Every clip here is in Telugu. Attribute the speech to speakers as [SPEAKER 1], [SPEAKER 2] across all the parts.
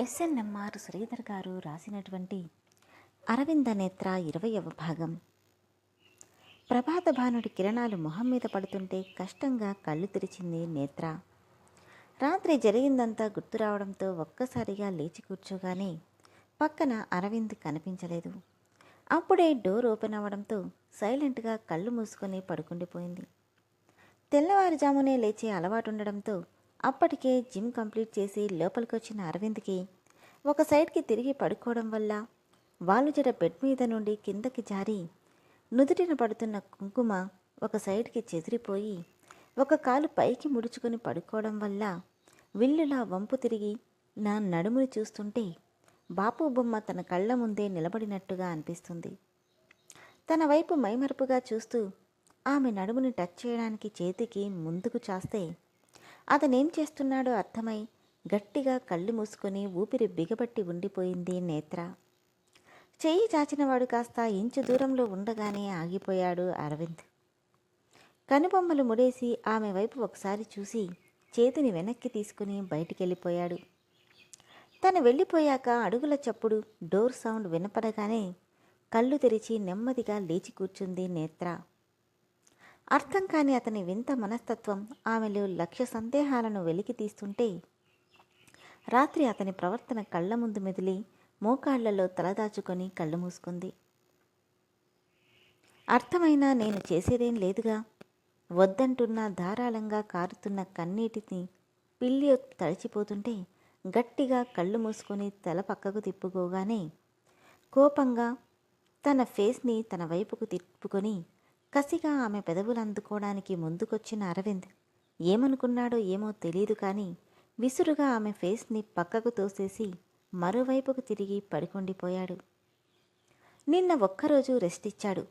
[SPEAKER 1] ఎస్ఎన్ఎంఆర్ శ్రీధర్ గారు రాసినటువంటి అరవింద నేత్ర 20వ భాగం. ప్రభాత భానుడి కిరణాలు మొహం మీద పడుతుంటే కష్టంగా కళ్ళు తెరిచింది నేత్ర. రాత్రి జరిగిందంతా గుర్తు రావడంతో ఒక్కసారిగా లేచి కూర్చోగానే పక్కన అరవింద్ కనిపించలేదు. అప్పుడే డోర్ ఓపెన్ అవ్వడంతో సైలెంట్గా కళ్ళు మూసుకొని పడుకుండిపోయింది. తెల్లవారుజామునే లేచే అలవాటుండడంతో అప్పటికే జిమ్ కంప్లీట్ చేసి లోపలికొచ్చిన అరవింద్కి ఒక సైడ్కి తిరిగి పడుకోవడం వల్ల వాళ్ళు జడ బెడ్ మీద నుండి కిందకి జారి నుదుటిన పడుతున్న కుంకుమ ఒక సైడ్కి చెదిరిపోయి ఒక కాలు పైకి ముడుచుకొని పడుకోవడం వల్ల విల్లులా వంపు తిరిగి నా నడుముని చూస్తుంటే బాపు బొమ్మ తన కళ్ళ ముందే నిలబడినట్టుగా అనిపిస్తుంది. తన వైపు మైమరుపుగా చూస్తూ ఆమె నడుముని టచ్ చేయడానికి చేతికి ముందుకు చాస్తే అతనేం చేస్తున్నాడో అర్థమై గట్టిగా కళ్ళు మూసుకొని ఊపిరి బిగబట్టి ఉండిపోయింది నేత్ర. చెయ్యి చాచినవాడు కాస్త ఇంచు దూరంలో ఉండగానే ఆగిపోయాడు అరవింద్. కనుబొమ్మలు ముడేసి ఆమె వైపు ఒకసారి చూసి చేతిని వెనక్కి తీసుకుని బయటికెళ్ళిపోయాడు. తను వెళ్ళిపోయాక అడుగుల చప్పుడు, డోర్ సౌండ్ వినపడగానే కళ్ళు తెరిచి నెమ్మదిగా లేచి కూర్చుంది నేత్ర. అర్థం కాని అతని వింత మనస్తత్వం ఆమెలో లక్ష్య సందేహాలను వెలికి తీస్తుంటే రాత్రి అతని ప్రవర్తన కళ్ల ముందు మెదిలి మోకాళ్లలో తలదాచుకొని కళ్ళు మూసుకుంది. అర్థమైనా నేను చేసేదేం లేదుగా. వద్దంటున్న ధారాళంగా కారుతున్న కన్నీటిని పిల్లి తడిచిపోతుంటే గట్టిగా కళ్ళు మూసుకొని తల పక్కకు తిప్పుకోగానే కోపంగా తన ఫేస్ని తన వైపుకు తిప్పుకొని కసిగా ఆమె పెదవులు అందుకోవడానికి ముందుకొచ్చిన అరవింద్ ఏమనుకున్నాడో ఏమో తెలీదు కానీ విసురుగా ఆమె ఫేస్ని పక్కకు తోసేసి మరోవైపుకు తిరిగి పడుకుండిపోయాడు. నిన్న ఒక్కరోజు రెస్ట్ ఇచ్చాడు.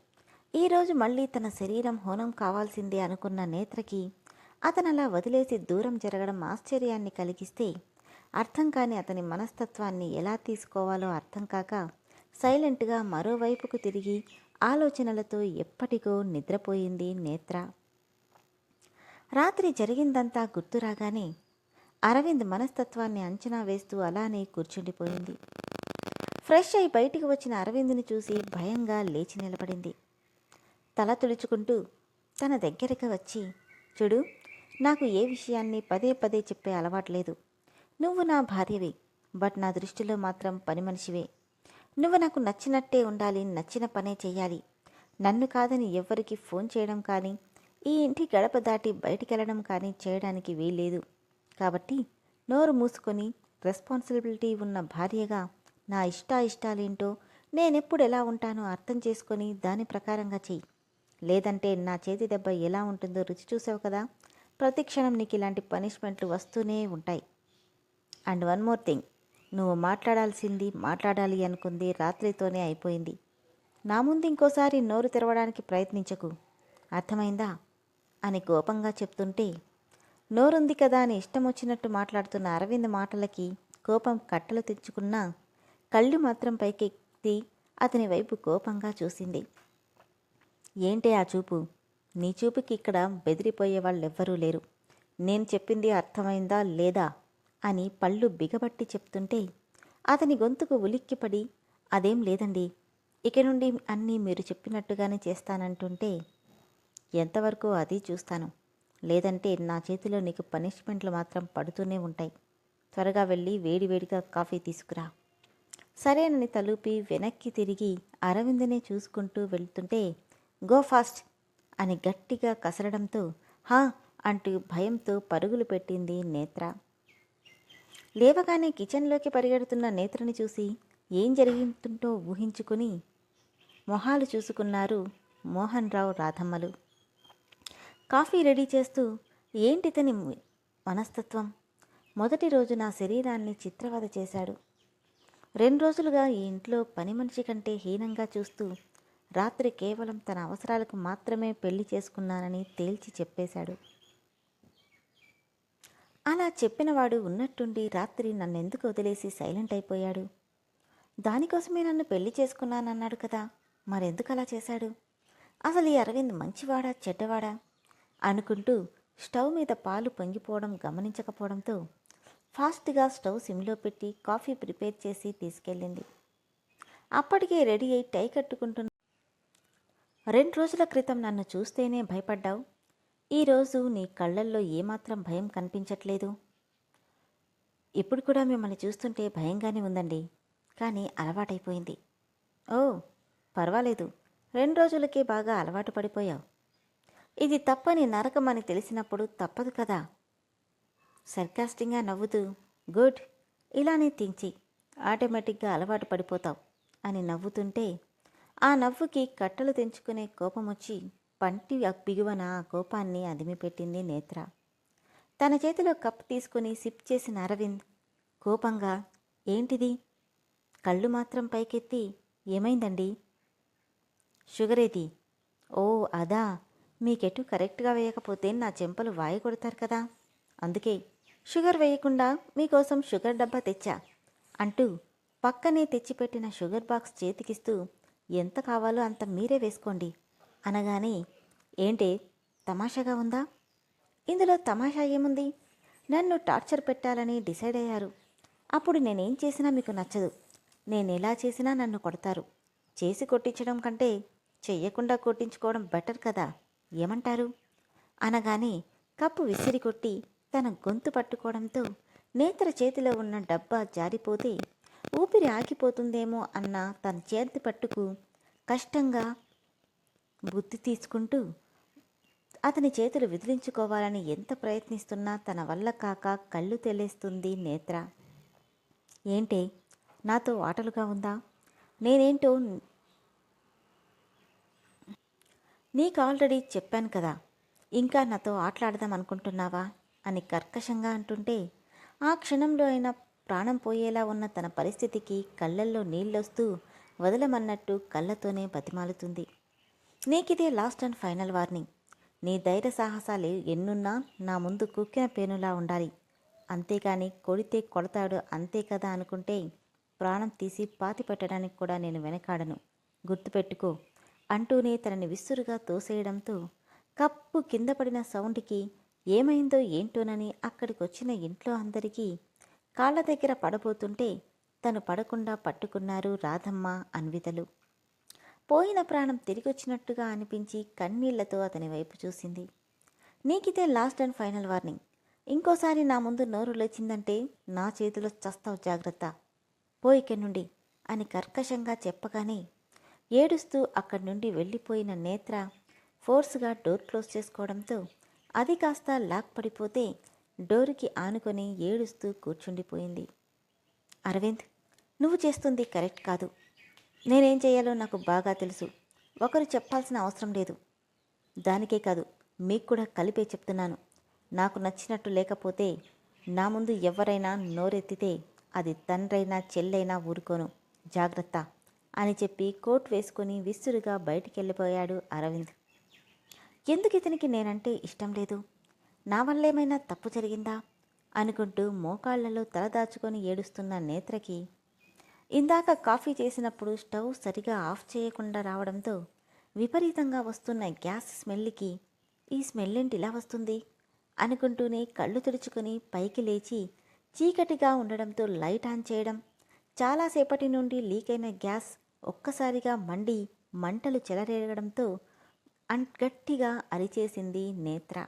[SPEAKER 1] ఈరోజు మళ్ళీ తన శరీరం హోనం కావాల్సిందే అనుకున్న నేత్రకి అతనలా వదిలేసి దూరం జరగడం ఆశ్చర్యాన్ని కలిగిస్తే అర్థం కాని అతని మనస్తత్వాన్ని ఎలా తీసుకోవాలో అర్థం కాక సైలెంట్గా మరోవైపుకు తిరిగి ఆలోచనలతో ఎప్పటికో నిద్రపోయింది నేత్ర. రాత్రి జరిగిందంతా గుర్తురాగానే అరవింద్ మనస్తత్వాన్ని అంచనా వేస్తూ అలానే కూర్చుండిపోయింది. ఫ్రెష్ అయి బయటికి వచ్చిన అరవింద్ని చూసి భయంగా లేచి నిలబడింది. తల తుడుచుకుంటూ తన దగ్గరికి వచ్చి, చూడు, నాకు ఏ విషయాన్ని పదే పదే చెప్పే అలవాట్లేదు. నువ్వు నా భార్యవే, బట్ నా దృష్టిలో మాత్రం పని మనిషివే. నువ్వు నాకు నచ్చినట్టే ఉండాలి, నచ్చిన పనే చెయ్యాలి. నన్ను కాదని ఎవ్వరికి ఫోన్ చేయడం కానీ ఈ ఇంటి గడప దాటి బయటికెళ్ళడం కానీ చేయడానికి వీల్లేదు. కాబట్టి నోరు మూసుకొని రెస్పాన్సిబిలిటీ ఉన్న భార్యగా నా ఇష్టాయిష్టాలేంటో నేనెప్పుడు ఎలా ఉంటానో అర్థం చేసుకొని దాని ప్రకారంగా చెయ్యి. లేదంటే నా చేతి దెబ్బ ఎలా ఉంటుందో రుచి చూసావు కదా. ప్రతి క్షణం నీకు ఇలాంటి పనిష్మెంట్లు వస్తూనే ఉంటాయి. అండ్ వన్ మోర్ థింగ్, నువ్వు మాట్లాడాలి అనుకుంది రాత్రితోనే అయిపోయింది. నా ముందు ఇంకోసారి నోరు తెరవడానికి ప్రయత్నించకు, అర్థమైందా అని కోపంగా చెప్తుంటే నోరుంది కదా అని ఇష్టం వచ్చినట్టు మాట్లాడుతున్న అరవింద్ మాటలకి కోపం కట్టలు తెచ్చుకున్నా కళ్ళు మాత్రం పైకెత్తి అతని వైపు కోపంగా చూసింది. ఏంటే ఆ చూపు? నీ చూపుకి ఇక్కడ బెదిరిపోయే వాళ్ళెవ్వరూ లేరు. నేను చెప్పింది అర్థమైందా లేదా అని పళ్ళు బిగబట్టి చెప్తుంటే అతని గొంతుకు ఉలిక్కిపడి, అదేం లేదండి, ఇక నుండి అన్నీ మీరు చెప్పినట్టుగానే చేస్తానంటుంటే ఎంతవరకు అది చూస్తాను. లేదంటే నా చేతిలో నీకు పనిష్మెంట్లు మాత్రం పడుతూనే ఉంటాయి. త్వరగా వెళ్ళి వేడివేడిగా కాఫీ తీసుకురా. సరేనని తలూపి వెనక్కి తిరిగి అరవింద్నే చూసుకుంటూ వెళ్తుంటే గో ఫాస్ట్ అని గట్టిగా కసరడంతో హా అంటూ భయంతో పరుగులు పెట్టింది నేత్ర. లేవగానే కిచెన్లోకి పరిగెడుతున్న నేత్రని చూసి ఏం జరిగిందో ఊహించుకుని మొహాలు చూసుకున్నారు మోహన్ రావు, రాధమ్మలు. కాఫీ రెడీ చేస్తూ, ఏంటితని మనస్తత్వం? మొదటి రోజు నా శరీరాన్ని చిత్రవద చేశాడు. 2 రోజులుగా ఈ ఇంట్లో పని మనిషి కంటే హీనంగా చూస్తూ రాత్రి కేవలం తన అవసరాలకు మాత్రమే పెళ్లి చేసుకున్నానని తేల్చి చెప్పేశాడు. అలా చెప్పినవాడు ఉన్నట్టుండి రాత్రి నన్నెందుకు వదిలేసి సైలెంట్ అయిపోయాడు? దానికోసమే నన్ను పెళ్లి చేసుకున్నానన్నాడు కదా, మరెందుకు అలా చేశాడు? అసలు ఈ అరవింద్ మంచివాడా చెడ్డవాడా అనుకుంటూ స్టవ్ మీద పాలు పొంగిపోవడం గమనించకపోవడంతో ఫాస్ట్గా స్టవ్ సిమ్లో పెట్టి కాఫీ ప్రిపేర్ చేసి తీసుకెళ్ళింది. అప్పటికే రెడీ అయి టై కట్టుకుంటున్న 2 రోజుల క్రితం నన్ను చూస్తేనే భయపడ్డావు. ఈరోజు నీ కళ్ళల్లో ఏమాత్రం భయం కనిపించట్లేదు. ఇప్పుడు కూడా మిమ్మల్ని చూస్తుంటే భయంగానే ఉందండి, కానీ అలవాటైపోయింది. ఓ పర్వాలేదు, 2 రోజులకే బాగా అలవాటు పడిపోయావు. ఇది తప్పని నరకమని తెలిసినప్పుడు తప్పదు కదా. సర్కాస్టింగ్గా నవ్వుతూ, గుడ్, ఇలానే తించి ఆటోమేటిక్గా అలవాటు పడిపోతావు అని నవ్వుతుంటే ఆ నవ్వుకి కట్టలు తెంచుకునే కోపం వచ్చి పంటి బిగువన ఆ కోపాన్ని అదిమిపెట్టింది నేత్ర. తన చేతిలో కప్ తీసుకుని సిప్ చేసిన అరవింద్ కోపంగా, ఏంటిది? కళ్ళు మాత్రం పైకెత్తి, ఏమైందండి? షుగర్ ఏది? ఓ అదా, మీకెటు కరెక్ట్గా వేయకపోతే నా చెంపలు వాయి కొడతారు కదా, అందుకే షుగర్ వేయకుండా మీకోసం షుగర్ డబ్బా తెచ్చా అంటూ పక్కనే తెచ్చిపెట్టిన షుగర్ బాక్స్ చేతికిస్తూ, ఎంత కావాలో అంత మీరే వేసుకోండి అనగానే, ఏంటే తమాషాగా ఉందా? ఇందులో తమాషా ఏముంది? నన్ను టార్చర్ పెట్టాలని డిసైడ్ అయ్యారు. అప్పుడు నేనేం చేసినా మీకు నచ్చదు. నేనెలా చేసినా నన్ను కొడతారు. చేసి కొట్టించడం కంటే చెయ్యకుండా కొట్టించుకోవడం బెటర్ కదా, ఏమంటారు? అనగానే కప్పు విసిరి కొట్టి తన గొంతు పట్టుకోవడంతో నేత్ర చేతిలో ఉన్న డబ్బా జారిపోతే ఊపిరి ఆగిపోతుందేమో అన్న తన చేతి పట్టుకు కష్టంగా బుద్ధి తీసుకుంటూ అతని చేతులు విదిలించుకోవాలని ఎంత ప్రయత్నిస్తున్నా తన వల్ల కాక కళ్ళు తెలేస్తుంది నేత్ర. ఏంటే నాతో ఆటలుగా ఉందా? నేనేంటో నీకు ఆల్రెడీ చెప్పాను కదా, ఇంకా నాతో ఆటలాడదాం అనుకుంటున్నావా అని కర్కశంగా అంటుంటే ఆ క్షణంలో అయినా ప్రాణం పోయేలా ఉన్న తన పరిస్థితికి కళ్ళల్లో నీళ్ళొస్తూ వదలమన్నట్టు కళ్ళతోనే బతిమాలుతుంది. నీకిదే లాస్ట్ అండ్ ఫైనల్ వార్నింగ్. నీ ధైర్య సాహసాలు ఎన్నున్నా నా ముందు కుక్కిన పేనులా ఉండాలి. అంతేకాని కొడితే కొడతాడు అంతే కదా అనుకుంటే ప్రాణం తీసి పాతి పెట్టడానికి కూడా నేను వెనకాడను, గుర్తుపెట్టుకో అంటూనే తనని విసురుగా తోసేయడంతో కప్పు కింద పడిన సౌండ్కి ఏమైందో ఏంటోనని అక్కడికొచ్చిన ఇంట్లో అందరికీ కాళ్ళ దగ్గర పడబోతుంటే తను పడకుండా పట్టుకున్నారు రాధమ్మ, అన్వితలు. పోయిన ప్రాణం తిరిగొచ్చినట్టుగా అనిపించి కన్నీళ్లతో అతని వైపు చూసింది. నీకిదే లాస్ట్ అండ్ ఫైనల్ వార్నింగ్. ఇంకోసారి నా ముందు నోరు లేచిందంటే నా చేతిలో చస్తావు, జాగ్రత్త, పోయిక్కడి నుండి అని కర్కశంగా చెప్పగానే ఏడుస్తూ అక్కడి నుండి వెళ్ళిపోయిన నేత్ర ఫోర్స్గా డోర్ క్లోజ్ చేసుకోవడంతో అది కాస్త లాక్ పడిపోతే డోరుకి ఆనుకొని ఏడుస్తూ కూర్చుండిపోయింది. అరవింద్, నువ్వు చేస్తుంది కరెక్ట్ కాదు. నేనేం చేయాలో నాకు బాగా తెలుసు. ఒకరు చెప్పాల్సిన అవసరం లేదు. దానికే కాదు, మీకు కూడా కలిపే చెప్తున్నాను. నాకు నచ్చినట్టు లేకపోతే నా ముందు ఎవరైనా నోరెత్తితే అది తండ్రైనా చెల్లైనా ఊరుకోను, జాగ్రత్త అని చెప్పి కోట్ వేసుకుని విసురుగా బయటికెళ్ళిపోయాడు అరవింద్. ఎందుకు ఇతనికి నేనంటే ఇష్టం లేదు? నా వల్లేమైనా తప్పు జరిగిందా అనుకుంటూ మోకాళ్లలో తలదాచుకొని ఏడుస్తున్న నేత్రకి ఇందాక కాఫీ చేసినప్పుడు స్టవ్ సరిగా ఆఫ్ చేయకుండా రావడంతో విపరీతంగా వస్తున్న గ్యాస్ స్మెల్కి ఈ స్మెల్ ఏంటి ఇలా వస్తుంది అనుకుంటూనే కళ్ళు తుడుచుకొని పైకి లేచి చీకటిగా ఉండడంతో లైట్ ఆన్ చేయడం, చాలాసేపటి నుండి లీక్ అయిన గ్యాస్ ఒక్కసారిగా మంటలు చెలరేగడంతో గట్టిగా అరిచేసింది నేత్ర.